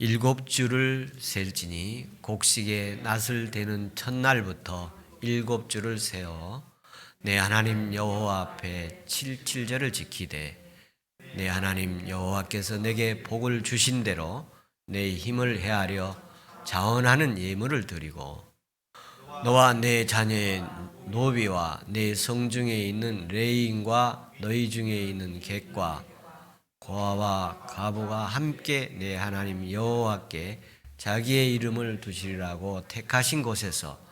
일곱 주를 셀지니 곡식의 낫을 대는 첫날부터 일곱 주를 세어 내 하나님 여호와 앞에 칠칠절을 지키되 내 하나님 여호와께서 내게 복을 주신 대로 내 힘을 헤아려 자원하는 예물을 드리고 너와 내 자녀의 노비와 내 성중에 있는 레인과 너희 중에 있는 객과 고아와 과부가 함께 내 하나님 여호와께 자기의 이름을 두시리라고 택하신 곳에서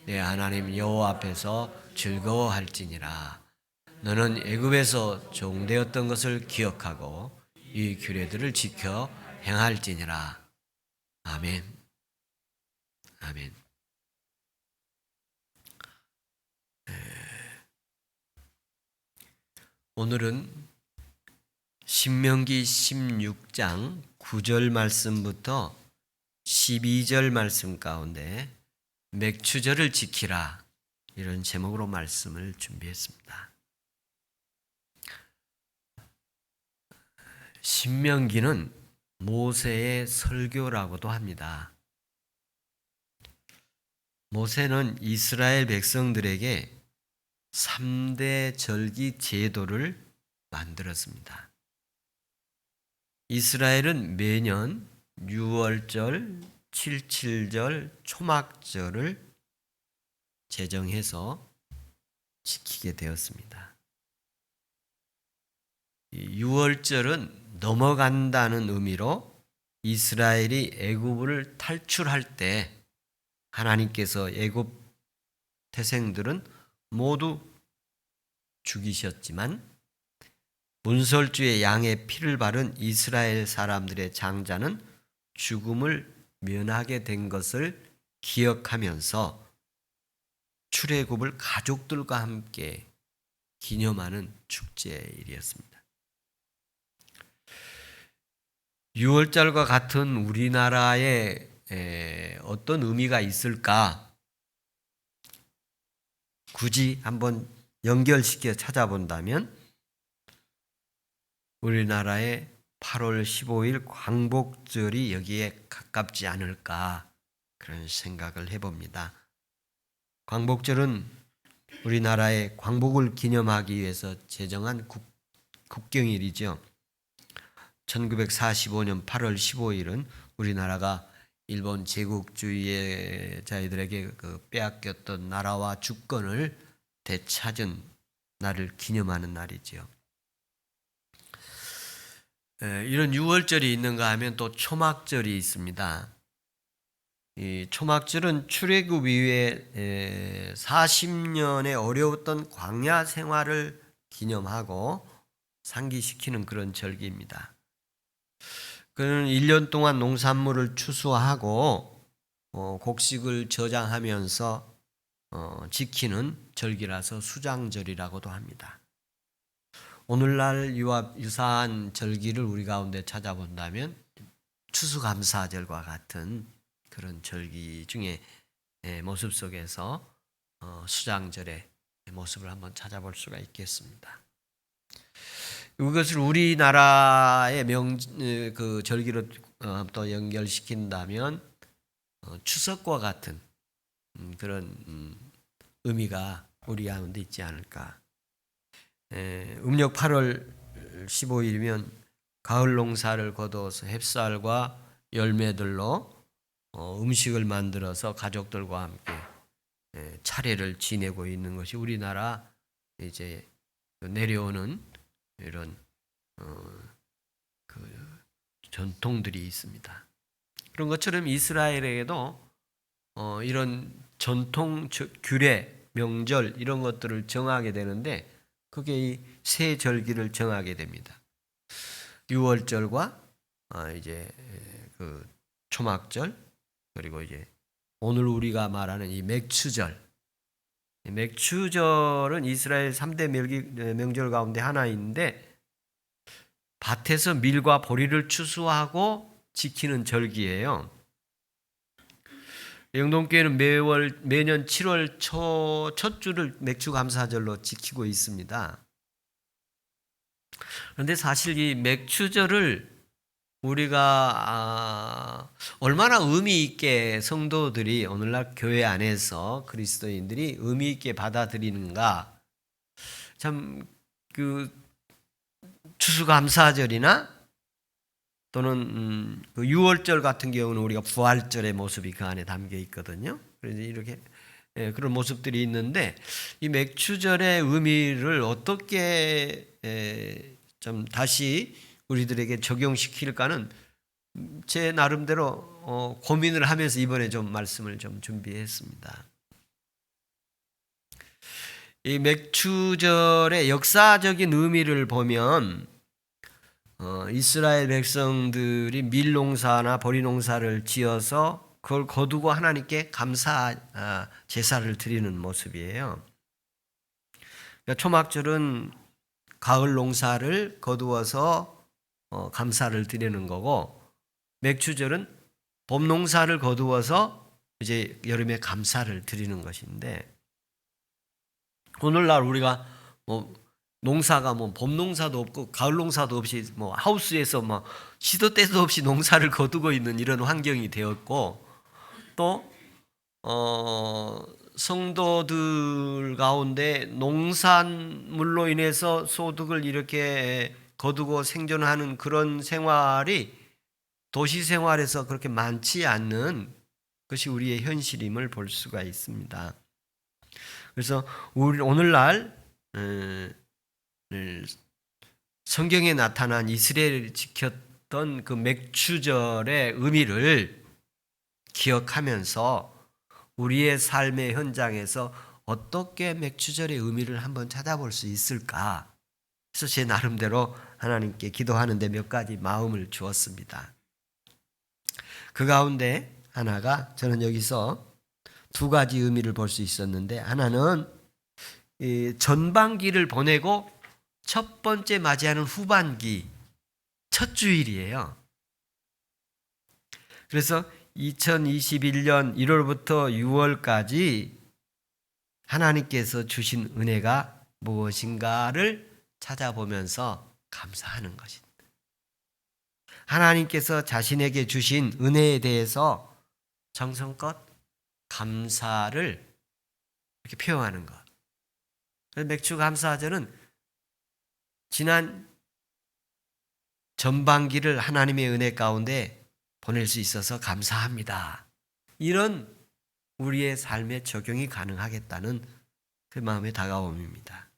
내 하나님 여호와 앞에서 즐거워할지니라. 너는 애굽에서 종되었던 것을 기억하고 이 규례들을 지켜 행할지니라. 아멘. 아멘. 오늘은 신명기 16장 9절 말씀부터 12절 말씀 가운데 맥추절을 지키라 이런 제목으로 말씀을 준비했습니다. 신명기는 모세의 설교라고도 합니다. 모세는 이스라엘 백성들에게 3대 절기 제도를 만들었습니다. 이스라엘은 매년 6월절, 77절, 초막절을 제정해서 지키게 되었습니다. 6월절은 넘어간다는 의미로 이스라엘이 애굽을 탈출할 때 하나님께서 애굽 태생들은 모두 죽이셨지만 문설주의 양의 피를 바른 이스라엘 사람들의 장자는 죽음을 면하게 된 것을 기억하면서 출애굽을 가족들과 함께 기념하는 축제일이었습니다. 6월절과 같은 우리나라에 어떤 의미가 있을까? 굳이 한번 연결시켜 찾아본다면 우리나라의 8월 15일 광복절이 여기에 가깝지 않을까 그런 생각을 해봅니다. 광복절은 우리나라의 광복을 기념하기 위해서 제정한 국경일이죠. 1945년 8월 15일은 우리나라가 일본 제국주의자들에게 빼앗겼던 나라와 주권을 되찾은 날을 기념하는 날이지요. 이런 6월절이 있는가 하면 또 초막절이 있습니다. 이 초막절은 출애굽 이후에 40년의 어려웠던 광야 생활을 기념하고 상기시키는 그런 절기입니다. 그는 1년 동안 농산물을 추수하고 곡식을 저장하면서 지키는 절기라서 수장절이라고도 합니다. 오늘날 유사한 절기를 우리 가운데 찾아본다면 추수감사절과 같은 그런 절기 중에 모습 속에서 수장절의 모습을 한번 찾아볼 수가 있겠습니다. 이것을 우리나라의 그 절기로 또 연결시킨다면 추석과 같은 그런 의미가 우리 가운데 있지 않을까. 음력 8월 15일이면 가을 농사를 거두어서 햅쌀과 열매들로 음식을 만들어서 가족들과 함께 차례를 지내고 있는 것이 우리나라 이제 내려오는 이런 그 전통들이 있습니다. 그런 것처럼 이스라엘에게도 이런 전통 규례, 명절 이런 것들을 정하게 되는데 그게 이 세 절기를 정하게 됩니다. 6월절과 이제 그 초막절 그리고 이제 오늘 우리가 말하는 이 맥추절. 맥추절은 이스라엘 3대 명절 가운데 하나인데 밭에서 밀과 보리를 추수하고 지키는 절기예요. 영동교회는 매년 7월 첫 주를 맥추감사절로 지키고 있습니다. 그런데 사실 이 맥추절을 우리가 얼마나 의미 있게 성도들이 오늘날 교회 안에서 그리스도인들이 의미 있게 받아들이는가. 참 그 추수감사절이나 또는 그 유월절 같은 경우는 우리가 부활절의 모습이 그 안에 담겨 있거든요. 그래서 이렇게 그런 모습들이 있는데 이 맥추절의 의미를 어떻게 좀 다시 우리들에게 적용시킬까는 제 나름대로 고민을 하면서 이번에 좀 말씀을 좀 준비했습니다. 이 맥추절의 역사적인 의미를 보면 이스라엘 백성들이 밀농사나 보리농사를 지어서 그걸 거두고 하나님께 감사 제사를 드리는 모습이에요. 그러니까 초막절은 가을 농사를 거두어서 감사를 드리는 거고, 맥추절은 봄 농사를 거두어서 이제 여름에 감사를 드리는 것인데, 오늘날 우리가 뭐 농사가 뭐 봄 농사도 없고 가을 농사도 없이 뭐 하우스에서 뭐 시도 때도 없이 농사를 거두고 있는 이런 환경이 되었고, 또 성도들 가운데 농산물로 인해서 소득을 이렇게 거두고 생존하는 그런 생활이 도시 생활에서 그렇게 많지 않는 것이 우리의 현실임을 볼 수가 있습니다. 그래서 우리 오늘날 성경에 나타난 이스라엘이 지켰던 그 맥추절의 의미를 기억하면서 우리의 삶의 현장에서 어떻게 맥추절의 의미를 한번 찾아볼 수 있을까? 그래서 제 나름대로 하나님께 기도하는데 몇 가지 마음을 주었습니다. 그 가운데 하나가 저는 여기서 두 가지 의미를 볼 수 있었는데, 하나는 전반기를 보내고 첫 번째 맞이하는 후반기 첫 주일이에요. 그래서 2021년 1월부터 6월까지 하나님께서 주신 은혜가 무엇인가를 찾아보면서 감사하는 것입니다. 하나님께서 자신에게 주신 은혜에 대해서 정성껏 감사를 이렇게 표현하는 것. 맥주 감사절은 지난 전반기를 하나님의 은혜 가운데 보낼 수 있어서 감사합니다. 이런 우리의 삶에 적용이 가능하겠다는 그 마음의 다가옴입니다.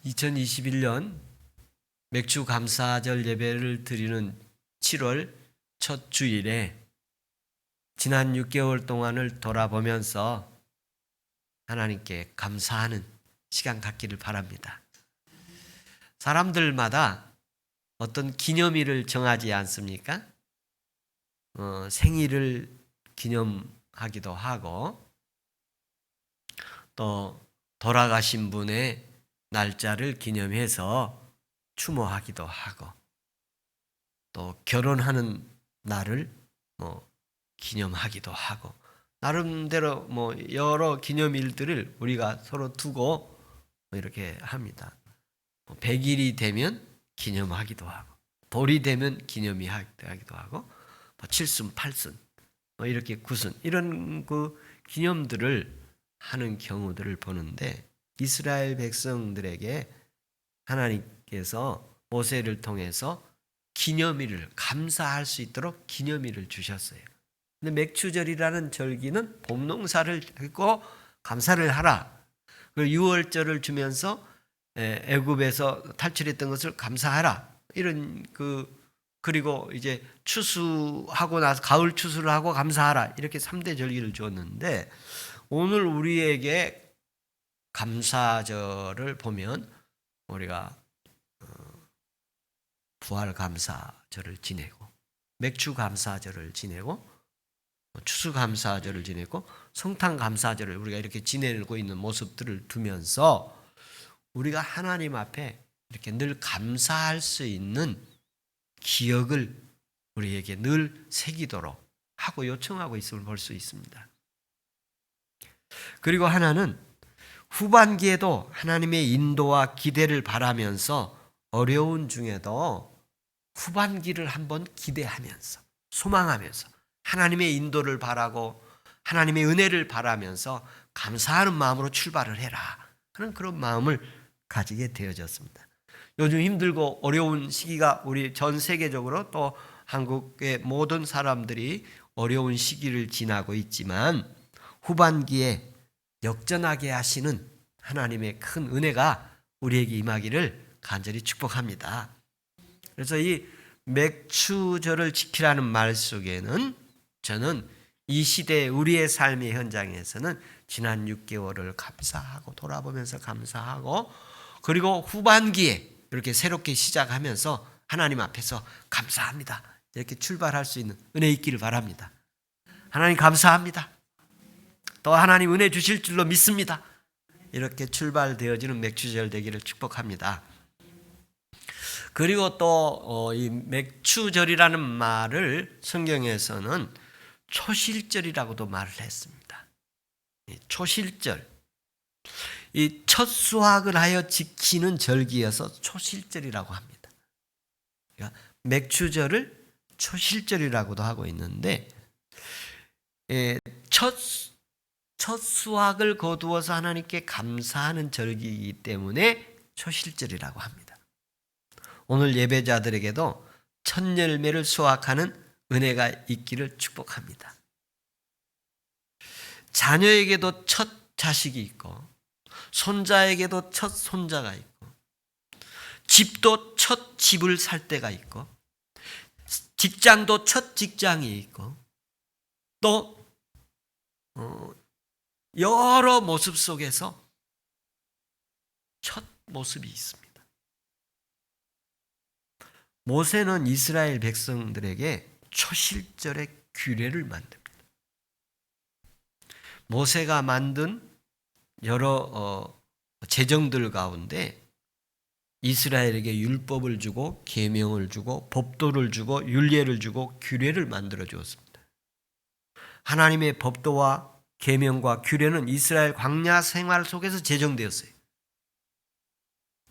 2021년 맥주 감사절 예배를 드리는 7월 첫 주일에 지난 6개월 동안을 돌아보면서 하나님께 감사하는 시간 갖기를 바랍니다. 사람들마다 어떤 기념일을 정하지 않습니까? 생일을 기념하기도 하고, 또 돌아가신 분의 날짜를 기념해서 추모하기도 하고, 또 결혼하는 날을 기념하기도 하고, 나름대로 여러 기념일들을 우리가 서로 두고 이렇게 합니다. 100일이 되면 기념하기도 하고, 돌이 되면 기념이 하기도 하고, 칠순, 팔순, 이렇게 구순, 이런 그 기념들을 하는 경우들을 보는데, 이스라엘 백성들에게 하나님께서 모세를 통해서 기념일을 감사할 수 있도록 기념일을 주셨어요. 근데 맥추절이라는 절기는 봄 농사를 했고 감사를 하라. 그리고 유월절을 주면서 애굽에서 탈출했던 것을 감사하라. 이런 그리고 이제 추수하고 나서 가을 추수를 하고 감사하라. 이렇게 3대 절기를 주었는데, 오늘 우리에게 감사절을 보면 우리가 부활 감사절을 지내고, 맥주 감사절을 지내고, 추수 감사절을 지내고, 성탄 감사절을 우리가 이렇게 지내고 있는 모습들을 두면서 우리가 하나님 앞에 이렇게 늘 감사할 수 있는 기억을 우리에게 늘 새기도록 하고 요청하고 있음을 볼 수 있습니다. 그리고 하나는 후반기에도 하나님의 인도와 기대를 바라면서 어려운 중에도 후반기를 한번 기대하면서 소망하면서 하나님의 인도를 바라고 하나님의 은혜를 바라면서 감사하는 마음으로 출발을 해라 하는 그런 마음을 가지게 되어졌습니다. 요즘 힘들고 어려운 시기가 우리 전 세계적으로 또 한국의 모든 사람들이 어려운 시기를 지나고 있지만 후반기에 역전하게 하시는 하나님의 큰 은혜가 우리에게 임하기를 간절히 축복합니다. 그래서 이 맥추절을 지키라는 말 속에는 저는 이 시대 우리의 삶의 현장에서는 지난 6개월을 감사하고 돌아보면서 감사하고 그리고 후반기에 이렇게 새롭게 시작하면서 하나님 앞에서 감사합니다. 이렇게 출발할 수 있는 은혜 있기를 바랍니다. 하나님 감사합니다. 또 하나님 은혜 주실 줄로 믿습니다. 이렇게 출발되어지는 맥추절 되기를 축복합니다. 그리고 또 이 맥추절이라는 말을 성경에서는 초실절이라고도 말을 했습니다. 초실절, 이 첫 수확을 하여 지키는 절기여서 초실절이라고 합니다. 그러니까 맥추절을 초실절이라고도 하고 있는데 첫 수확을 거두어서 하나님께 감사하는 절기이기 때문에 초실절이라고 합니다. 오늘 예배자들에게도 첫 열매를 수확하는 은혜가 있기를 축복합니다. 자녀에게도 첫 자식이 있고 손자에게도 첫 손자가 있고 집도 첫 집을 살 때가 있고 직장도 첫 직장이 있고 또 여러 모습 속에서 첫 모습이 있습니다. 모세는 이스라엘 백성들에게 초실절의 규례를 만듭니다. 모세가 만든 여러 제정들 가운데 이스라엘에게 율법을 주고 계명을 주고 법도를 주고 율례를 주고 규례를 만들어 주었습니다. 하나님의 법도와 계명과 규례는 이스라엘 광야 생활 속에서 제정되었어요.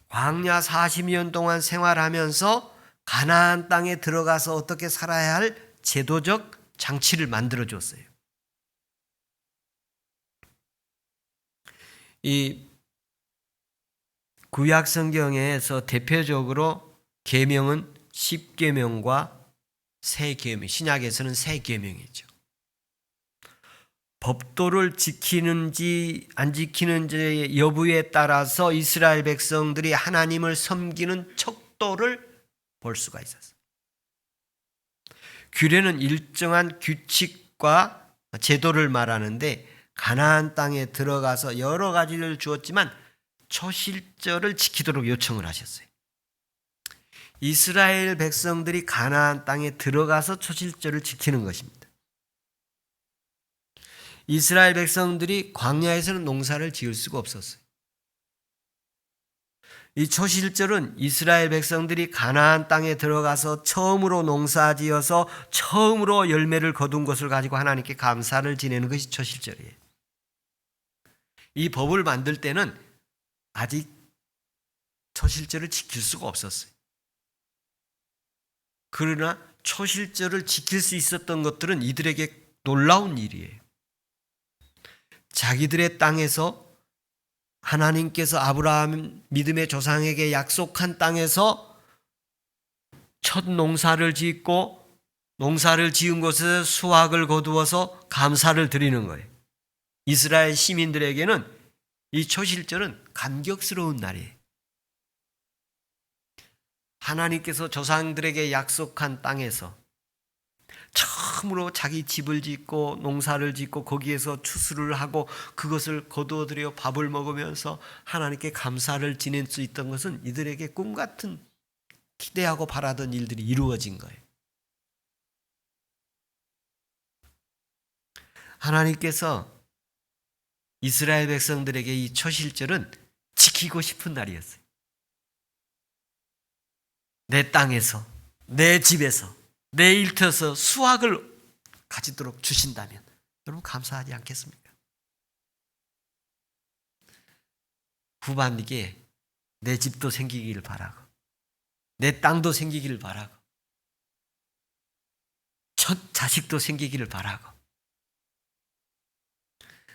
광야 40년 동안 생활하면서 가나안 땅에 들어가서 어떻게 살아야 할 제도적 장치를 만들어 줬어요. 이 구약 성경에서 대표적으로 계명은 10계명과 새 계명, 신약에서는 새 계명이죠. 법도를 지키는지 안 지키는지 여부에 따라서 이스라엘 백성들이 하나님을 섬기는 척도를 볼 수가 있었어요. 규례는 일정한 규칙과 제도를 말하는데 가나안 땅에 들어가서 여러 가지를 주었지만 초실절을 지키도록 요청을 하셨어요. 이스라엘 백성들이 가나안 땅에 들어가서 초실절을 지키는 것입니다. 이스라엘 백성들이 광야에서는 농사를 지을 수가 없었어요. 이 초실절은 이스라엘 백성들이 가나안 땅에 들어가서 처음으로 농사지어서 처음으로 열매를 거둔 것을 가지고 하나님께 감사를 지내는 것이 초실절이에요. 이 법을 만들 때는 아직 초실절을 지킬 수가 없었어요. 그러나 초실절을 지킬 수 있었던 것들은 이들에게 놀라운 일이에요. 자기들의 땅에서 하나님께서 아브라함 믿음의 조상에게 약속한 땅에서 첫 농사를 짓고 농사를 지은 곳에서 수확을 거두어서 감사를 드리는 거예요. 이스라엘 시민들에게는 이 초실절은 감격스러운 날이에요. 하나님께서 조상들에게 약속한 땅에서 처음으로 자기 집을 짓고 농사를 짓고 거기에서 추수를 하고 그것을 거두어들여 밥을 먹으면서 하나님께 감사를 지낼 수 있던 것은 이들에게 꿈같은 기대하고 바라던 일들이 이루어진 거예요. 하나님께서 이스라엘 백성들에게 이 초실절은 지키고 싶은 날이었어요. 내 땅에서, 내 집에서, 내 일터에서 수확을 가지도록 주신다면 여러분 감사하지 않겠습니까? 후반기에 내 집도 생기길 바라고, 내 땅도 생기길 바라고, 첫 자식도 생기기를 바라고,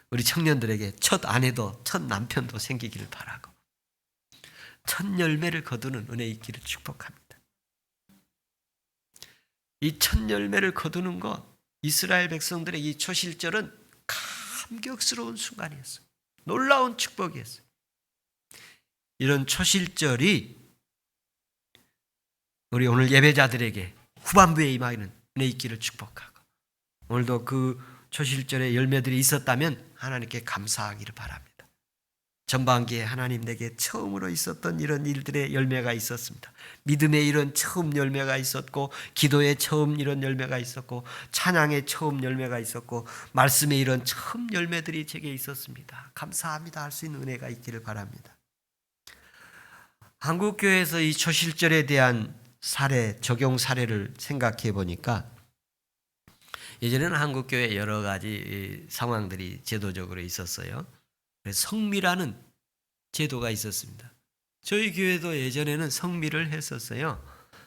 우리 청년들에게 첫 아내도 첫 남편도 생기기를 바라고, 첫 열매를 거두는 은혜 있기를 축복합니다. 이 첫 열매를 거두는 것, 이스라엘 백성들의 이 초실절은 감격스러운 순간이었어요. 놀라운 축복이었어요. 이런 초실절이 우리 오늘 예배자들에게 후반부에 임하는 은혜 있기를 축복하고, 오늘도 그 초실절의 열매들이 있었다면 하나님께 감사하기를 바랍니다. 전반기에 하나님 내게 처음으로 있었던 이런 일들의 열매가 있었습니다. 믿음의 이런 처음 열매가 있었고, 기도의 처음 이런 열매가 있었고, 찬양의 처음 열매가 있었고, 말씀의 이런 처음 열매들이 제게 있었습니다. 감사합니다 할 수 있는 은혜가 있기를 바랍니다. 한국교회에서 이 초실절에 대한 사례, 적용 사례를 생각해 보니까, 예전에는 한국교회 여러 가지 상황들이 제도적으로 있었어요. 성미라는 제도가 있었습니다. 저희 교회도 예전에는 성미를 했었어요.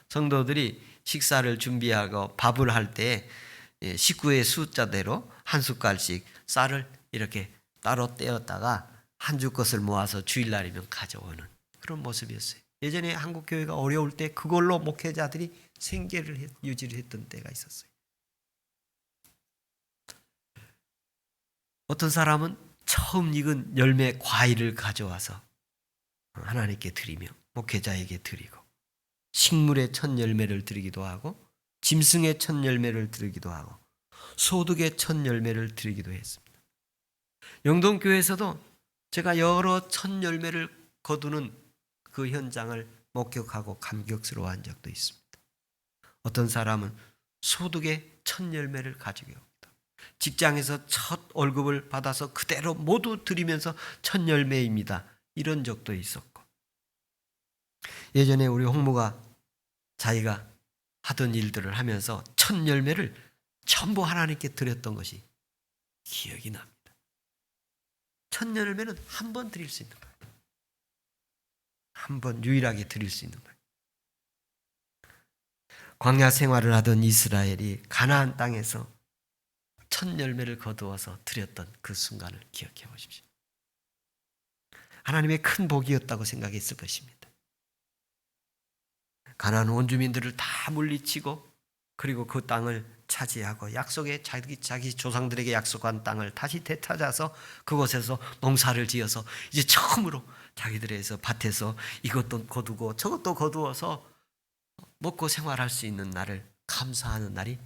성도들이 식사를 준비하고 밥을 할 때 식구의 숫자대로 한 숟갈씩 쌀을 이렇게 따로 떼었다가 한 주 것을 모아서 주일날이면 가져오는 그런 모습이었어요. 예전에 한국교회가 어려울 때 그걸로 목회자들이 생계를 유지를 했던 때가 있었어요. 어떤 사람은 처음 익은 열매 과일을 가져와서 하나님께 드리며 목회자에게 드리고, 식물의 첫 열매를 드리기도 하고, 짐승의 첫 열매를 드리기도 하고, 소득의 첫 열매를 드리기도 했습니다. 영동교회에서도 제가 여러 첫 열매를 거두는 그 현장을 목격하고 감격스러워한 적도 있습니다. 어떤 사람은 소득의 첫 열매를 가지고 옵니다. 직장에서 첫 월급을 받아서 그대로 모두 드리면서 첫 열매입니다. 이런 적도 있었고, 예전에 우리 홍모가 자기가 하던 일들을 하면서 첫 열매를 전부 하나님께 드렸던 것이 기억이 납니다. 첫 열매는 한 번 드릴 수 있는 거예요. 한 번 유일하게 드릴 수 있는 거예요. 광야 생활을 하던 이스라엘이 가나안 땅에서 첫 열매를 거두어서 드렸던 그 순간을 기억해 보십시오. 하나님의 큰 복이었다고 생각했을 것입니다. 가나안 온 주민들을 다 물리치고, 그리고 그 땅을 차지하고 약속의 자기 조상들에게 약속한 땅을 다시 되찾아서 그곳에서 농사를 지어서 이제 처음으로 자기들에서 밭에서 이것도 거두고 저것도 거두어서 먹고 생활할 수 있는 날을 감사하는 날이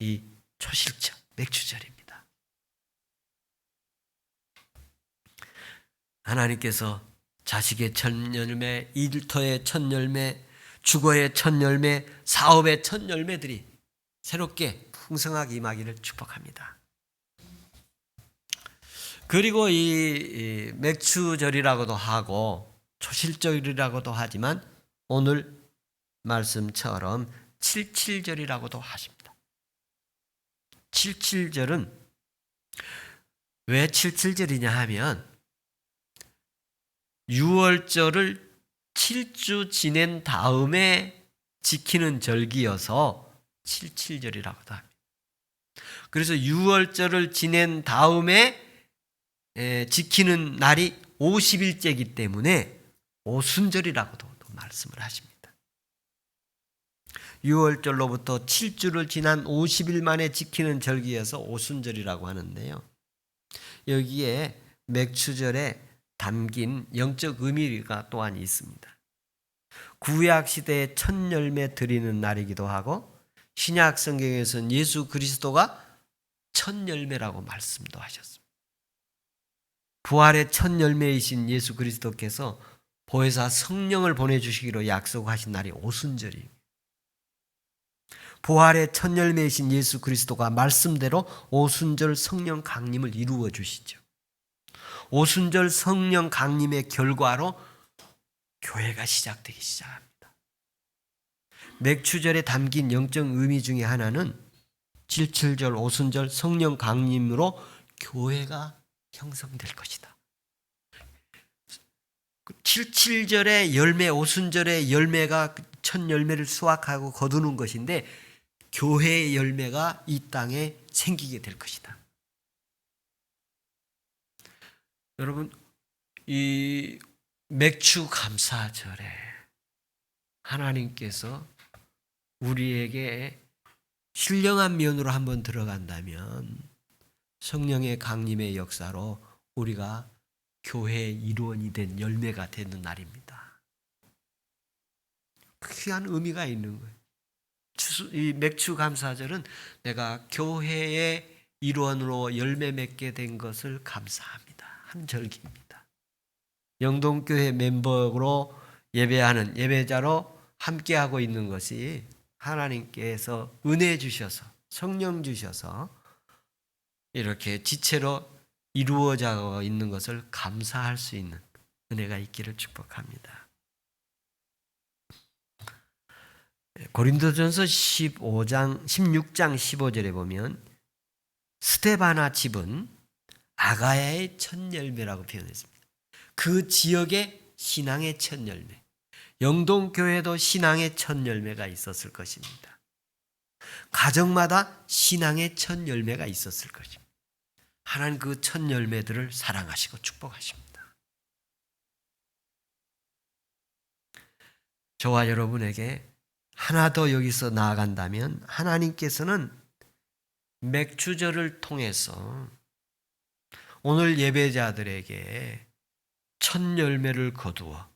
이 초실절 맥추절입니다. 하나님께서 자식의 첫 열매, 일터의 첫 열매, 주거의 첫 열매, 사업의 첫 열매들이 새롭게 풍성하게 임하기를 축복합니다. 그리고 이 맥추절이라고도 하고 초실절이라고도 하지만 오늘 말씀처럼 칠칠절이라고도 하십니다. 칠칠절은 왜 칠칠절이냐 하면 6월절을 7주 지낸 다음에 지키는 절기여서 칠칠절이라고도 합니다. 그래서 6월절을 지낸 다음에 지키는 날이 50일째이기 때문에 오순절이라고도 말씀을 하십니다. 6월절로부터 7주를 지난 50일 만에 지키는 절기여서 오순절이라고 하는데요. 여기에 맥추절에 담긴 영적 의미가 또한 있습니다. 구약 시대의 첫 열매 드리는 날이기도 하고, 신약 성경에서는 예수 그리스도가 첫 열매라고 말씀도 하셨습니다. 부활의 첫 열매이신 예수 그리스도께서 보혜사 성령을 보내주시기로 약속하신 날이 오순절입니다. 부활의 첫 열매이신 예수 그리스도가 말씀대로 오순절 성령 강림을 이루어 주시죠. 오순절 성령 강림의 결과로 교회가 시작되기 시작합니다. 맥추절에 담긴 영적 의미 중에 하나는 칠칠절, 오순절 성령 강림으로 교회가 형성될 것이다. 칠칠절의 열매, 오순절의 열매가 첫 열매를 수확하고 거두는 것인데 교회의 열매가 이 땅에 생기게 될 것이다. 여러분, 이 맥주 감사절에 하나님께서 우리에게 신령한 면으로 한번 들어간다면 성령의 강림의 역사로 우리가 교회의 일원이 된 열매가 되는 날입니다. 귀한 의미가 있는 거예요. 이 맥주 감사절은 내가 교회의 일원으로 열매 맺게 된 것을 감사합니다. 한 절기입니다. 영동교회 멤버로 예배하는 예배자로 함께하고 있는 것이 하나님께서 은혜 주셔서 성령 주셔서 이렇게 지체로 이루어져 있는 것을 감사할 수 있는 은혜가 있기를 축복합니다. 고린도전서 16장 15절에 보면 스데바나 집은 아가야의 첫 열매라고 표현했습니다. 그 지역의 신앙의 첫 열매, 영동교회도 신앙의 첫 열매가 있었을 것입니다. 가정마다 신앙의 첫 열매가 있었을 것입니다. 하나님 그 첫 열매들을 사랑하시고 축복하십니다. 저와 여러분에게 하나 더 여기서 나아간다면 하나님께서는 맥주절을 통해서 오늘 예배자들에게 첫 열매를 거두어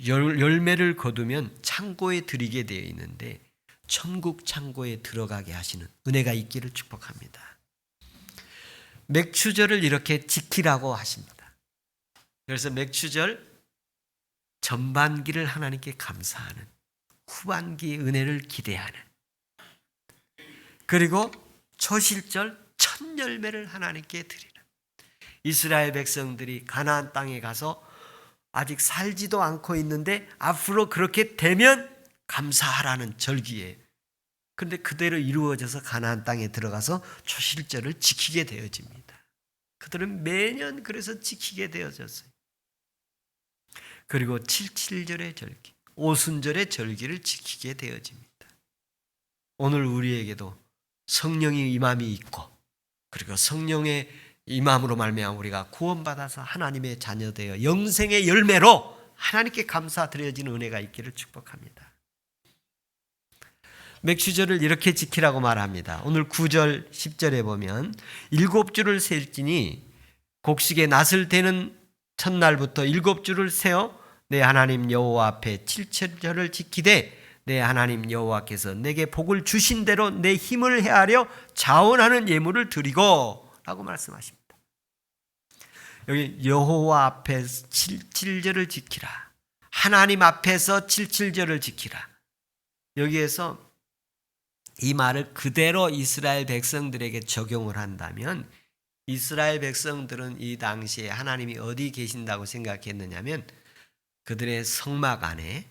열매를 거두면 창고에 들이게 되어 있는데 천국 창고에 들어가게 하시는 은혜가 있기를 축복합니다. 맥주절을 이렇게 지키라고 하십니다. 그래서 맥주절 전반기를 하나님께 감사하는, 후반기 은혜를 기대하는, 그리고 초실절 첫 열매를 하나님께 드리는, 이스라엘 백성들이 가나안 땅에 가서 아직 살지도 않고 있는데 앞으로 그렇게 되면 감사하라는 절기에, 그런데 그대로 이루어져서 가나안 땅에 들어가서 초실절을 지키게 되어집니다. 그들은 매년 그래서 지키게 되어졌어요. 그리고 칠칠절의 절기, 오순절의 절기를 지키게 되어집니다. 오늘 우리에게도 성령의 임함이 있고, 그리고 성령의 임함으로 말미암아 우리가 구원받아서 하나님의 자녀 되어 영생의 열매로 하나님께 감사드려지는 은혜가 있기를 축복합니다. 맥주절을 이렇게 지키라고 말합니다. 오늘 9절 10절에 보면 7주를 셀지니 곡식의 낫을 대는 첫날부터 7주를 세어 내 하나님 여호와 앞에 칠칠절을 지키되 내 하나님 여호와께서 내게 복을 주신 대로 내 힘을 헤아려 자원하는 예물을 드리고 라고 말씀하십니다. 여기 여호와 앞에 칠칠절을 지키라, 하나님 앞에서 칠칠절을 지키라, 여기에서 이 말을 그대로 이스라엘 백성들에게 적용을 한다면 이스라엘 백성들은 이 당시에 하나님이 어디 계신다고 생각했느냐면 그들의 성막 안에,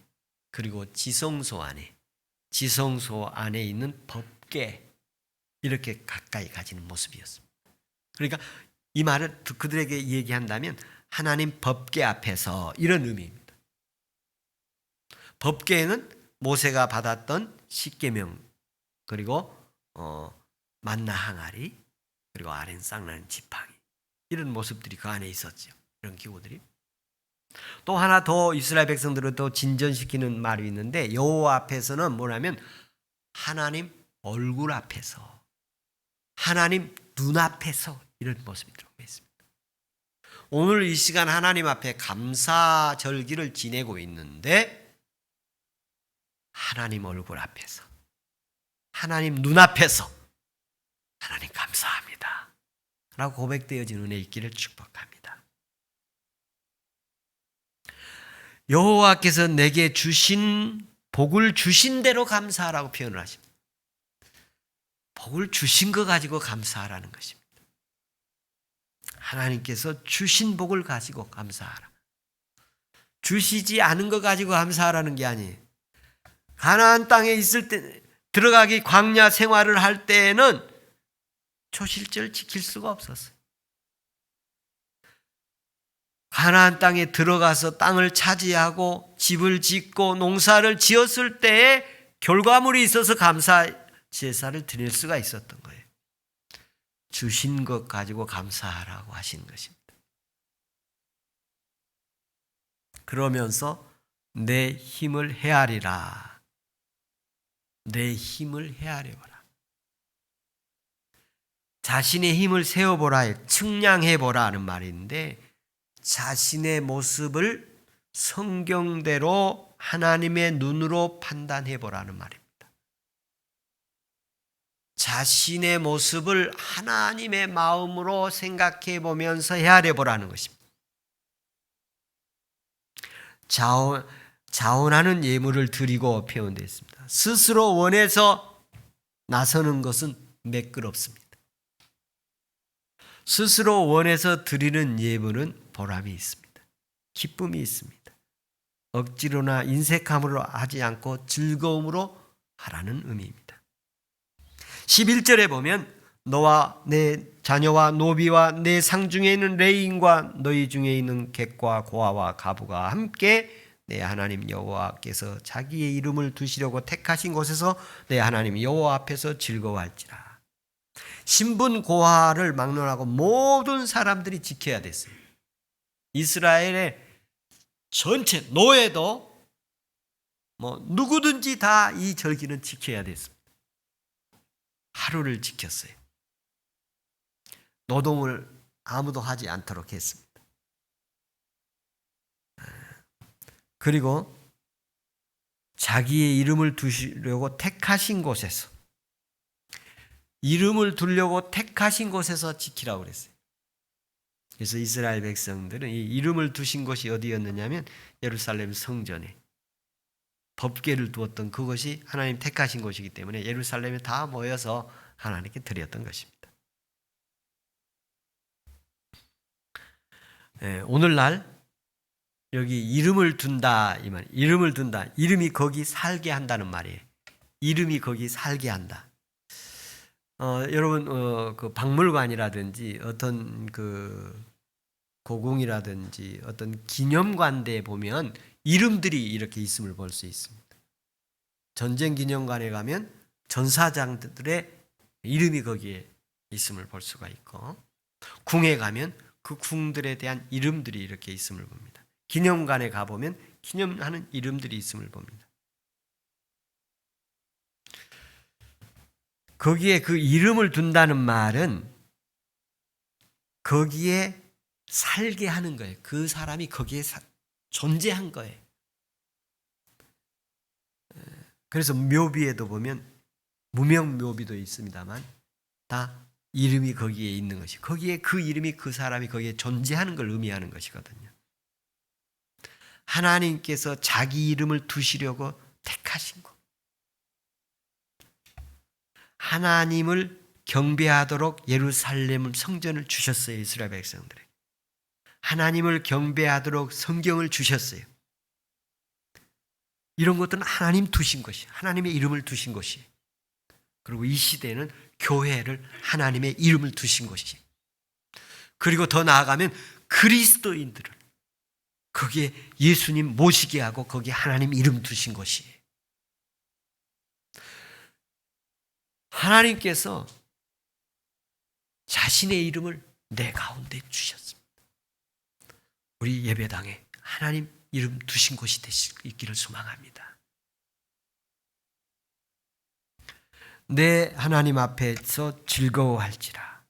그리고 지성소 안에 있는 법궤, 이렇게 가까이 가지는 모습이었습니다. 그러니까 이 말을 그들에게 얘기한다면 하나님 법궤 앞에서, 이런 의미입니다. 법궤에는 모세가 받았던 십계명, 그리고 만나 항아리, 그리고 아렌 쌍나는 지팡이, 이런 모습들이 그 안에 있었죠. 이런 기호들이. 또 하나 더 이스라엘 백성들을 또 진전시키는 말이 있는데 여호와 앞에서는 뭐냐면 하나님 얼굴 앞에서, 하나님 눈앞에서, 이런 모습이 들어가 있습니다. 오늘 이 시간 하나님 앞에 감사 절기를 지내고 있는데 하나님 얼굴 앞에서, 하나님 눈앞에서 하나님 감사합니다 라고 고백되어진 은혜 있기를 축복합니다. 여호와께서 내게 주신 복을 주신 대로 감사하라고 표현을 하십니다. 복을 주신 거 가지고 감사하라는 것입니다. 하나님께서 주신 복을 가지고 감사하라. 주시지 않은 거 가지고 감사하라는 게 아니에요. 가나안 땅에 있을 때, 들어가기 광야 생활을 할 때에는 초실절 지킬 수가 없었어요. 가나안 땅에 들어가서 땅을 차지하고 집을 짓고 농사를 지었을 때에 결과물이 있어서 감사 제사를 드릴 수가 있었던 거예요. 주신 것 가지고 감사하라고 하신 것입니다. 그러면서 내 힘을 헤아리라. 내 힘을 헤아려보라. 자신의 힘을 세워보라, 측량해보라 하는 말인데 자신의 모습을 성경대로 하나님의 눈으로 판단해보라는 말입니다. 자신의 모습을 하나님의 마음으로 생각해 보면서 헤아려보라는 것입니다. 자원하는 예물을 드리고 표현되어 있습니다. 스스로 원해서 나서는 것은 매끄럽습니다. 스스로 원해서 드리는 예물은 보람이 있습니다. 기쁨이 있습니다. 억지로나 인색함으로 하지 않고 즐거움으로 하라는 의미입니다. 11절에 보면 너와 내 자녀와 노비와 내 상중에 있는 레인과 너희 중에 있는 객과 고아와 가부가 함께 내 하나님 여호와께서 자기의 이름을 두시려고 택하신 곳에서 내 하나님 여호와 앞에서 즐거워할지라. 신분 고하를 막론하고 모든 사람들이 지켜야 됐어요. 이스라엘의 전체 노예도 누구든지 다 이 절기는 지켜야 됐습니다. 하루를 지켰어요. 노동을 아무도 하지 않도록 했습니다. 그리고 자기의 이름을 두시려고 택하신 곳에서, 이름을 두려고 택하신 곳에서 지키라고 그랬어요. 그래서 이스라엘 백성들은 이 이름을 두신 곳이 어디였느냐면 예루살렘 성전에 법궤를 두었던 그것이 하나님 택하신 곳이기 때문에 예루살렘에 다 모여서 하나님께 드렸던 것입니다. 오늘날 여기 이름을 둔다 이 말, 이름을 둔다. 이름이 거기 살게 한다는 말이에요. 이름이 거기 살게 한다. 여러분 그 박물관이라든지 어떤 그 고궁이라든지 어떤 기념관대에 보면 이름들이 이렇게 있음을 볼 수 있습니다. 전쟁 기념관에 가면 전사장들의 이름이 거기에 있음을 볼 수가 있고, 궁에 가면 그 궁들에 대한 이름들이 이렇게 있음을 봅니다. 기념관에 가보면 기념하는 이름들이 있음을 봅니다. 거기에 그 이름을 둔다는 말은 거기에 살게 하는 거예요. 그 사람이 거기에 존재한 거예요. 그래서 묘비에도 보면 무명 묘비도 있습니다만 다 이름이 거기에 있는 것이, 거기에 그 이름이 그 사람이 거기에 존재하는 걸 의미하는 것이거든요. 하나님께서 자기 이름을 두시려고 택하신 것, 하나님을 경배하도록 예루살렘 성전을 주셨어요. 이스라엘 백성들에게 하나님을 경배하도록 성경을 주셨어요. 이런 것들은 하나님 두신 것이, 하나님의 이름을 두신 것이. 그리고 이 시대는 교회를 하나님의 이름을 두신 것이. 그리고 더 나아가면 그리스도인들을 거기에 예수님 모시게 하고 거기에 하나님 이름 두신 것이. 하나님께서 자신의 이름을 내 가운데 주셨습니다. 우리 예배당에 하나님 이름 두신 곳이 있기를 소망합니다. 내 하나님 앞에서 즐거워할지라.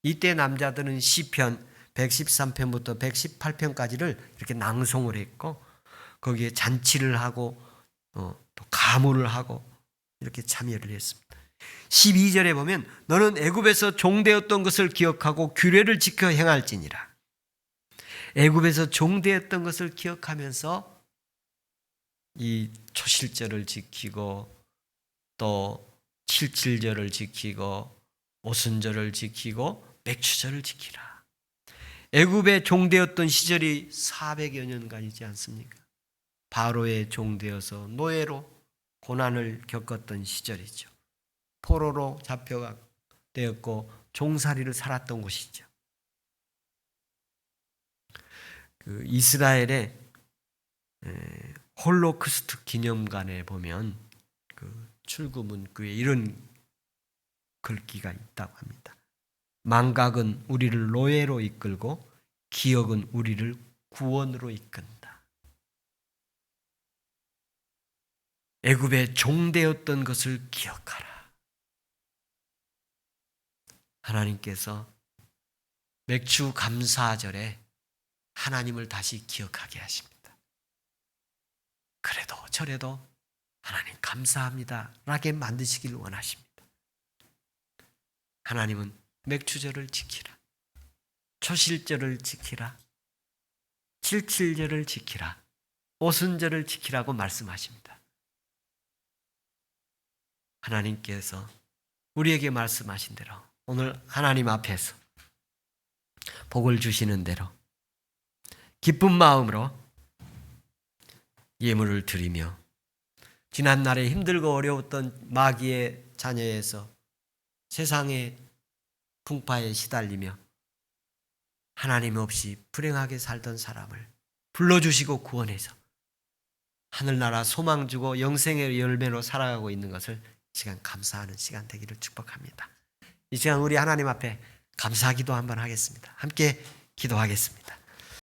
이때 남자들은 시편 113편부터 118편까지를 이렇게 낭송을 했고 거기에 잔치를 하고 또 가물을 하고 이렇게 참여를 했습니다. 12절에 보면 너는 애굽에서 종되었던 것을 기억하고 규례를 지켜 행할지니라. 애굽에서 종되었던 것을 기억하면서 이 초실절을 지키고 또 칠칠절을 지키고 오순절을 지키고 맥추절을 지키라. 애굽에 종되었던 시절이 400여 년간이지 않습니까? 바로의 종되어서 노예로 고난을 겪었던 시절이죠. 포로로 잡혀되었고 종살이를 살았던 곳이죠. 그 이스라엘의 홀로코스트 기념관에 보면 그 출구문구에 이런 글귀가 있다고 합니다. 망각은 우리를 노예로 이끌고 기억은 우리를 구원으로 이끈다. 애굽의 종되었던 것을 기억하라. 하나님께서 맥주 감사절에 하나님을 다시 기억하게 하십니다. 그래도 저래도 하나님 감사합니다 라게 만드시길 원하십니다. 하나님은 맥주절을 지키라, 초실절을 지키라, 칠칠절을 지키라, 오순절을 지키라고 말씀하십니다. 하나님께서 우리에게 말씀하신 대로 오늘 하나님 앞에서 복을 주시는 대로 기쁜 마음으로 예물을 드리며 지난날에 힘들고 어려웠던 마귀의 자녀에서 세상의 풍파에 시달리며 하나님 없이 불행하게 살던 사람을 불러주시고 구원해서 하늘나라 소망 주고 영생의 열매로 살아가고 있는 것을 이 시간 감사하는 시간 되기를 축복합니다. 이 시간 우리 하나님 앞에 감사기도 한번 하겠습니다. 함께 기도하겠습니다.